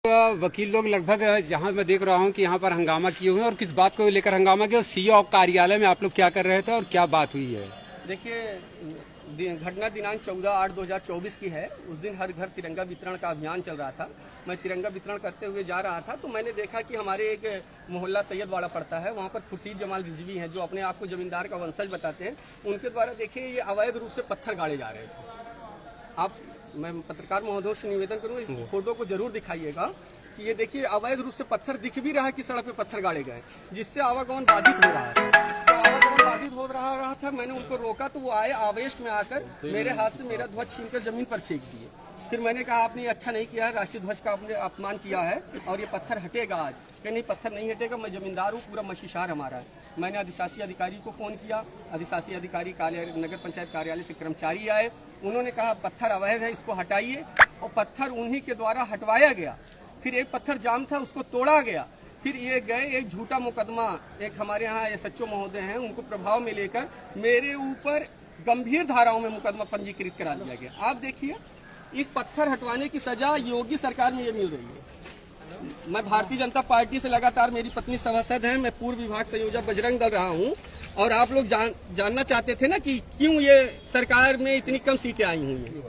वकील लोग लगभग जहां मैं देख रहा हूं कि यहां पर हंगामा किए हुए हैं और किस बात को लेकर हंगामा किया, सीओ कार्यालय में आप लोग क्या कर रहे थे और क्या बात हुई है? देखिए, घटना दिनांक 14/8/2024 की है। उस दिन हर घर तिरंगा वितरण का अभियान चल रहा था। मैं तिरंगा वितरण करते हुए जा रहा था तो मैंने देखा कि हमारे एक मोहल्ला सैयदवाड़ा पड़ता है, वहाँ पर खुर्शीद जमाल रिजवी हैं जो अपने आप को जमींदार का वंशज बताते हैं। उनके द्वारा देखिए ये अवैध रूप से पत्थर गाड़े जा रहे थे। मैं पत्रकार महोदयों से निवेदन करूँगा, इस फोटो को जरूर दिखाइएगा कि ये देखिए अवैध रूप से पत्थर दिख भी रहा है कि सड़क पे पत्थर गाड़े गए, जिससे आवागमन बाधित हो रहा है। तो आवागमन बाधित हो रहा था, मैंने उनको रोका तो वो आए आवेश में आकर मेरे हाथ से मेरा ध्वज छीनकर जमीन पर फेंक दिए। फिर मैंने कहा आपने अच्छा नहीं किया है, राष्ट्रीय ध्वज का आपने अपमान किया है और ये पत्थर हटेगा आज। कि नहीं पत्थर नहीं हटेगा, मैं जमींदार हूँ, पूरा मशीशार हमारा है। मैंने अधिशासी अधिकारी को फ़ोन किया, अधिशासी अधिकारी नगर पंचायत कार्यालय से कर्मचारी आए, उन्होंने कहा पत्थर अवैध है, इसको हटाइए, और पत्थर उन्हीं के द्वारा हटवाया गया। फिर एक पत्थर जाम था, उसको तोड़ा गया। फिर ये गए एक झूठा मुकदमा, एक हमारे यहाँ एसएचओ महोदय हैं, उनको प्रभाव में लेकर मेरे ऊपर गंभीर धाराओं में मुकदमा पंजीकृत करा दिया गया। आप देखिए, इस पत्थर हटवाने की सजा योगी सरकार में ये मिल रही है। मैं भारतीय जनता पार्टी से लगातार, मेरी पत्नी सभासद हैं, मैं पूर्व विभाग संयोजक बजरंग दल रहा हूं, और आप लोग जानना चाहते थे ना कि क्यों ये सरकार में इतनी कम सीटें आई हुई हैं।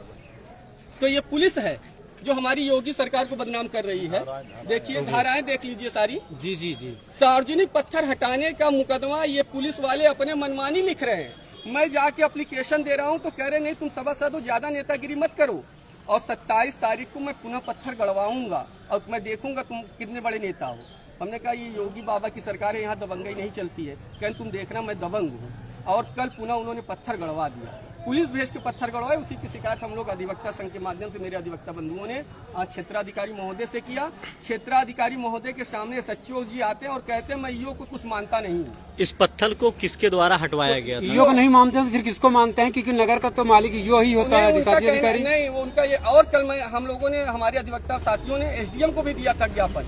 तो ये पुलिस है जो हमारी योगी सरकार को बदनाम कर रही है। देखिए धाराएं देख लीजिए सारी। जी जी जी। सार्वजनिक पत्थर हटाने का मुकदमा ये पुलिस वाले अपने मनमानी लिख रहे हैं। मैं जाके एप्लीकेशन दे रहा हूँ तो कह रहे नहीं तुम सभासद हो, ज्यादा नेतागिरी मत करो, और 27 तारीख को मैं पुनः पत्थर गड़वाऊंगा और मैं देखूंगा तुम कितने बड़े नेता हो। हमने कहा ये योगी बाबा की सरकार है, यहाँ दबंगई नहीं चलती है। कहें तुम देखना मैं दबंग हूँ, और कल पुनः उन्होंने पत्थर गड़वा दिया, पुलिस भेज के पत्थर गड़वाए। उसी की शिकायत हम लोग अधिवक्ता संघ के माध्यम से मेरे अधिवक्ता बंधुओं ने क्षेत्राधिकारी महोदय से किया। क्षेत्राधिकारी महोदय के सामने सचिव जी आते हैं और कहते हैं मैं ईओ को कुछ मानता नहीं हूँ। इस पत्थर को किसके द्वारा हटवाया गया था? ईओ को नहीं मानते हैं तो फिर किसको मानते हैं? क्योंकि नगर का तो मालिक ईओ ही होता है, अधिशासी अधिकारी नहीं, वो उनका ये। और कल हम लोगों ने, हमारे अधिवक्ता साथियों ने एसडीएम को भी दिया था ज्ञापन।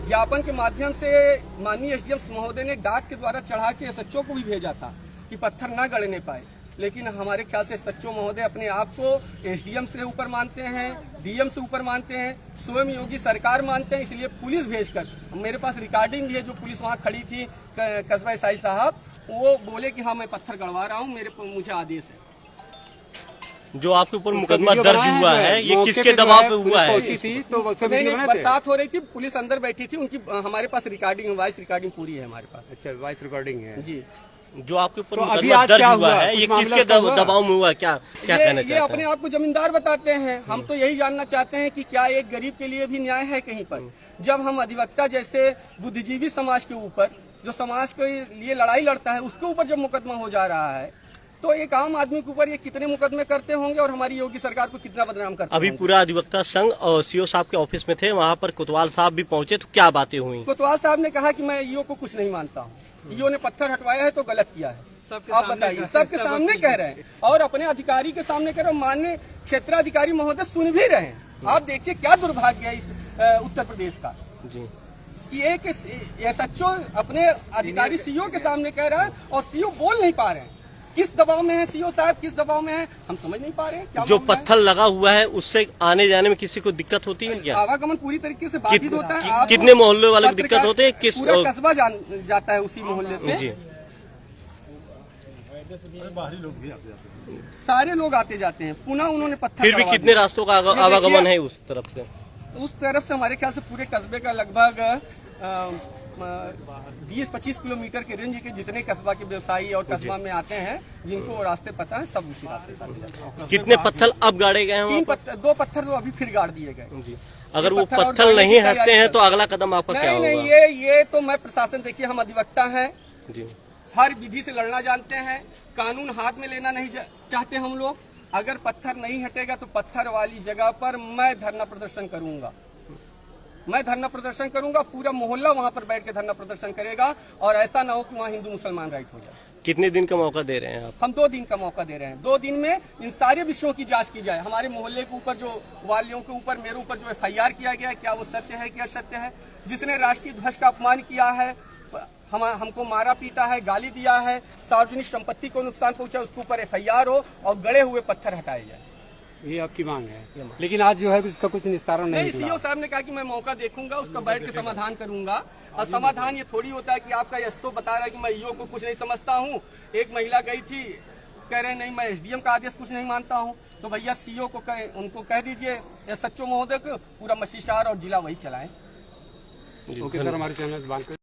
ज्ञापन के माध्यम से माननीय एसडीएम महोदय ने डाक के द्वारा चढ़ा के एसएचओ को भी भेजा था कि पत्थर न गड़ने पाए। लेकिन हमारे ख्याल से सचिव महोदय अपने आप को एसडीएम से ऊपर मानते हैं, डीएम से ऊपर मानते हैं, स्वयं योगी सरकार मानते हैं, इसलिए पुलिस भेजकर, मेरे पास रिकॉर्डिंग भी है, जो पुलिस वहाँ खड़ी थी, कस्बा ईसाई साहब, वो बोले कि हाँ मैं पत्थर गड़वा रहा हूँ, मुझे आदेश है। जो आपके ऊपर मुकदमा दर्ज हुआ है, ये किसके दबाव पे हुआ है? तो बरसात हो रही थी, पुलिस अंदर बैठी थी, उनकी हमारे पास रिकॉर्डिंग, वॉइस रिकॉर्डिंग पूरी है हमारे पास। अच्छा, वॉइस रिकॉर्डिंग है जी। जो आपके ऊपर मुकदमा दर्ज हुआ है, ये किसके दबाव में हुआ? क्या कहना चाहते हैं? ये अपने आप को जमींदार बताते हैं। हम तो यही जानना चाहते हैं कि क्या एक गरीब के लिए भी न्याय है कहीं पर? जब हम अधिवक्ता जैसे बुद्धिजीवी समाज के ऊपर, जो समाज के लिए लड़ाई लड़ता है, उसके ऊपर जब मुकदमा हो जा रहा है, तो एक आम आदमी के ऊपर ये कितने मुकदमे करते होंगे और हमारी योगी सरकार को कितना बदनाम करते अभी होंगे। पूरा अधिवक्ता संघ और सीओ साहब के ऑफिस में थे, वहाँ पर कोतवाल साहब भी पहुंचे, तो क्या बातें हुई? कोतवाल साहब ने कहा कि मैं ईओ को कुछ नहीं मानता हूँ, ईओ ने पत्थर हटवाया है तो गलत किया है। आप बताइए, सबके सामने कह रहे हैं और अपने अधिकारी के सामने कह रहे हैं। माननीय क्षेत्राधिकारी महोदय सुन भी रहे हैं। आप देखिए क्या दुर्भाग्य है इस उत्तर प्रदेश का जी, कि एक एसएचओ अपने अधिकारी सीओ के सामने कह रहा है और सीओ बोल नहीं पा रहे हैं। किस दबाव में है सीओ साहब, किस दबाव में है, हम समझ नहीं पा रहे हैं। क्या जो पत्थर लगा हुआ है उससे आने जाने में किसी को दिक्कत होती है क्या? आवागमन पूरी तरीके से बाधित होता है। कितने मोहल्ले वाले को दिक्कत होते हैं? पूरा कस्बा जाता है उसी मोहल्ले से जी। बाहरी लोग भी आते जाते हैं, सारे लोग आते जाते हैं। पुनः उन्होंने पत्थर, फिर भी कितने रास्तों का आवागमन है उस तरफ से? उस तरफ से हमारे ख्याल से पूरे कस्बे का लगभग 20-25 किलोमीटर के रेंज के जितने कस्बा के व्यवसायी और कस्बा में आते हैं, जिनको रास्ते पता है, सब उसी रास्ते से आते जाते हैं। कितने पत्थर अब गाड़े गए हैं? 2 पत्थर तो अभी फिर गाड़ दिए गए जी। अगर वो पत्थर नहीं हटते हैं तो अगला कदम आपका क्या होगा? नहीं, ये तो मैं प्रशासन, देखिए हम अधिवक्ता हैं जी, हर विधि से लड़ना जानते हैं, कानून हाथ में लेना नहीं चाहते हम लोग। अगर पत्थर नहीं हटेगा तो पत्थर वाली जगह पर मैं धरना प्रदर्शन करूंगा, मैं धरना प्रदर्शन करूंगा। पूरा मोहल्ला वहां पर बैठ के धरना प्रदर्शन करेगा, और ऐसा ना हो कि वहां हिंदू मुसलमान राइट हो जाए। कितने दिन का मौका दे रहे हैं आप? हम 2 दिन का मौका दे रहे हैं। 2 दिन में इन सारे विषयों की जांच की जाए। हमारे मोहल्ले के ऊपर, जो वालियों के ऊपर, मेरे ऊपर जो FIR किया गया है, क्या वो सत्य है, क्या असत्य है? जिसने राष्ट्रीय ध्वज का अपमान किया है, हमको मारा पीटा है, गाली दिया है, सार्वजनिक संपत्ति को नुकसान पहुंचा, उसके ऊपर FIR हो और गड़े हुए पत्थर हटाए जाए। ये आपकी मांग है, लेकिन आज जो है उसका कुछ निस्तारण नहीं नहीं, निकला। सीओ साहब ने कहा कि मैं मौका देखूंगा, उसका बैठ के समाधान करूंगा। और समाधान ये थोड़ी होता है कि आपका एसओ बता रहा है कि मैं ईओ को कुछ नहीं समझता हूँ। एक महिला गई थी, कह रहे नहीं मैं एसडीएम का आदेश कुछ नहीं मानता हूँ, तो भैया सीओ को उनको कह दीजिए, एसएचओ महोदय को पूरा मसीसार और जिला वही चलाएं। ओके सर, हमारे चैनल बात